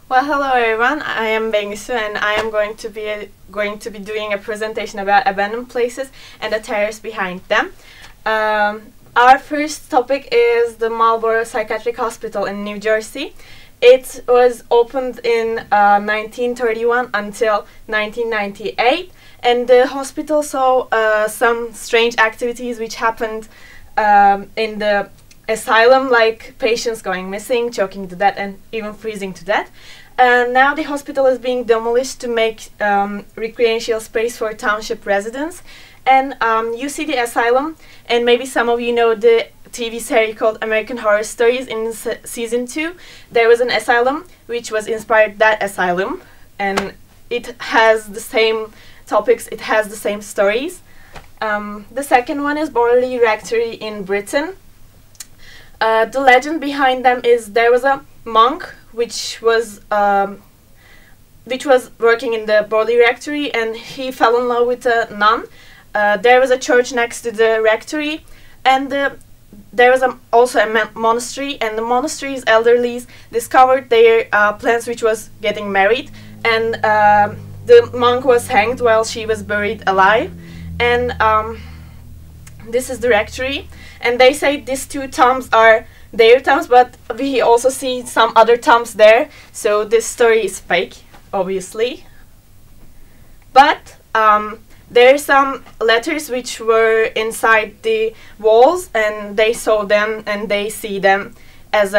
Well, hello everyone. I am Bengisu, and I am going to be doing a presentation about abandoned places and the terrace behind them. Our first topic is the Marlborough Psychiatric Hospital in New Jersey. It was opened in 1931 until 1998, and the hospital saw some strange activities which happened in the asylum, like patients going missing, choking to death, and even freezing to death. Now the hospital is being demolished to make recreational space for township residents. And you see the asylum, and maybe some of you know the TV series called American Horror Stories. In season 2, there was an asylum which was inspired that asylum, and it has the same topics, it has the same stories. The second one is Borley Rectory in Britain. The legend behind them is there was a monk which was working in the Borley Rectory, and he fell in love with a nun. There was a church next to the rectory, and there was also a monastery, and the monastery's elderlies discovered their plants which was getting married, and the monk was hanged while she was buried alive. And this is the rectory, and they say these two tombs are their tombs, but we also see some other tombs there, so this story is fake, obviously. But there are some letters which were inside the walls, and they saw them, and they see them as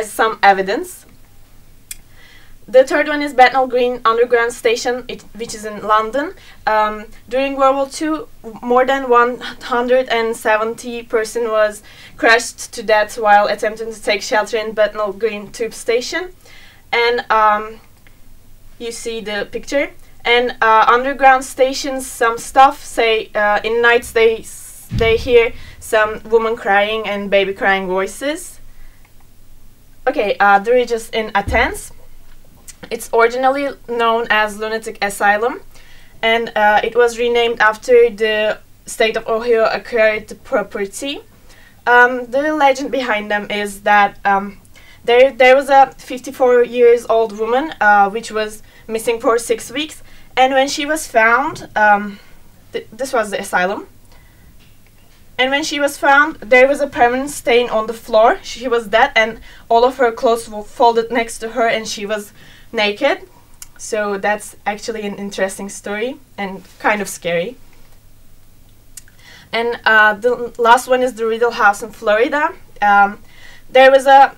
some evidence. The third one is Bethnal Green Underground Station, which is in London. During World War II, more than 170 persons was crushed to death while attempting to take shelter in Bethnal Green Tube Station. And you see the picture. And underground stations, some stuff say in nights they hear some woman crying and baby crying voices. Okay, the Regis in Athens. It's originally known as Lunatic Asylum, and it was renamed after the state of Ohio acquired the property. The legend behind them is that there was a 54-year-old woman which was missing for 6 weeks, and when she was found, this was the asylum, and when she was found, there was a permanent stain on the floor. She was dead, and all of her clothes were folded next to her, and she was naked. So that's actually an interesting story and kind of scary. And the last one is the Riddle House in Florida. There was a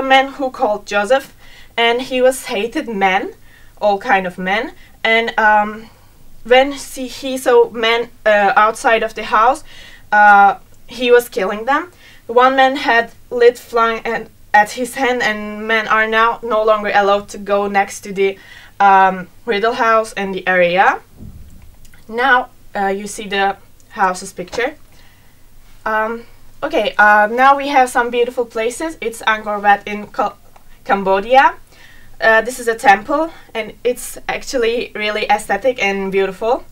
man who called Joseph, and he was hated men, all kind of men. And when he saw men outside of the house, he was killing them. One man had lit flying at his hand, and men are now no longer allowed to go next to the Riddle House and the area. Now you see the house's picture. Okay, now we have some beautiful places. It's Angkor Wat in Cambodia. This is a temple, and it's actually really aesthetic and beautiful.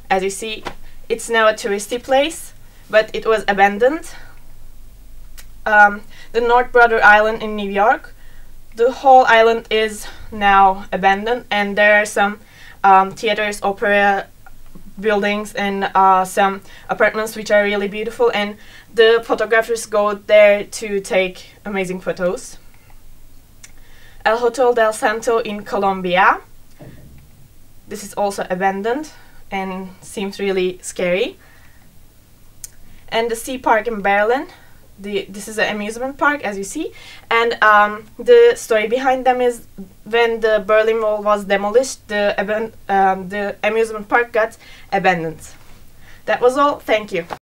As you see, it's now a touristy place, but it was abandoned. The North Brother Island in New York. The whole island is now abandoned, and there are some theaters, opera buildings, and some apartments which are really beautiful, and the photographers go there to take amazing photos. El Hotel del Santo in Colombia. This is also abandoned and seems really scary. And the Sea Park in Berlin. This is an amusement park, as you see, and the story behind them is when the Berlin Wall was demolished, the amusement park got abandoned. That was all. Thank you.